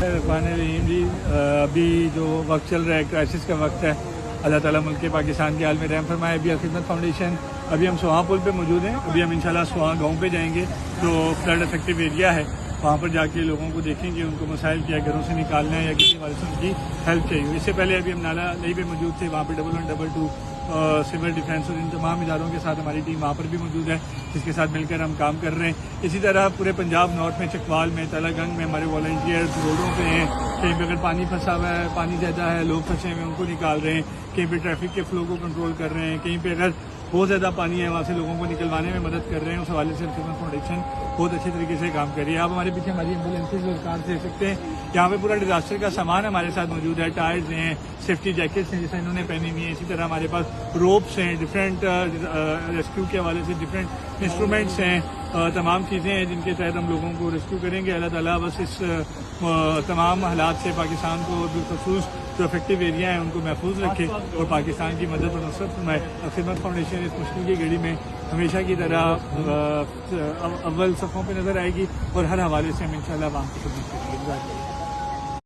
الرحمن الرحیم جی، ابھی جو وقت چل رہا ہے کرائسس کا وقت ہے، اللہ تعالیٰ ملک پاکستان کے حال میں رحم فرمائے۔ ابھی خدمت فاؤنڈیشن ابھی ہم سواں پل پہ موجود ہیں، ابھی ہم انشاءاللہ سواں گاؤں پہ جائیں گے جو فلڈ افیکٹو ایریا ہے، وہاں پر جا کے لوگوں کو دیکھیں گے ان کو مسائل کیا گھروں سے نکالنا ہے یا کسی والے سے ان کی ہیلپ چاہیے۔ اس سے پہلے ابھی ہم نالا نئی پہ موجود تھے، وہاں پہ 1122 سول ڈیفینس اور ان تمام اداروں کے ساتھ ہماری ٹیم وہاں پر بھی موجود ہے، جس کے ساتھ مل کر ہم کام کر رہے ہیں۔ اسی طرح پورے پنجاب نارتھ میں، چکوال میں، تالا گنگ میں ہمارے والنٹیئرز روڈوں پہ ہیں، کہیں پہ اگر پانی پھنسا ہوا ہے، پانی زیادہ ہے، لوگ پھنسے ہوئے ہیں، ان کو نکال رہے ہیں، کہیں پہ ٹریفک کے فلو کو کنٹرول کر رہے ہیں، کہیں پہ اگر بہت زیادہ پانی ہے وہاں سے لوگوں کو نکلوانے میں مدد کر رہے ہیں۔ اس حوالے سے خدمت فاؤنڈیشن بہت اچھے طریقے سے کام کر رہی ہے۔ آپ ہمارے پیچھے ہماری ایمبولینسز اور کار دیکھ سکتے ہیں، یہاں پہ پورا ڈیزاسٹر کا سامان ہمارے ساتھ موجود ہے، ٹائرز ہیں، سیفٹی جیکٹس ہیں جیسے انہوں نے پہنی ہوئی ہیں، اسی طرح ہمارے پاس روپس ہیں، ڈفرینٹ ریسکیو کے حوالے سے ڈفرینٹ انسٹرومنٹس ہیں، تمام چیزیں ہیں جن کے تحت ہم لوگوں کو ریسکیو کریں گے۔ اللہ تعالیٰ بس اس تمام حالات سے پاکستان کو بالخصوص جو افیکٹو ایریا ہیں ان کو محفوظ رکھے اور پاکستان کی مدد اور نصرت فرمائے۔ خدمت فاؤنڈیشن اس مشکل کی گھڑی میں ہمیشہ کی طرح اول صفوں پہ نظر آئے گی اور ہر حوالے سے ہم انشاءاللہ عوام کی خدمت کریں گے۔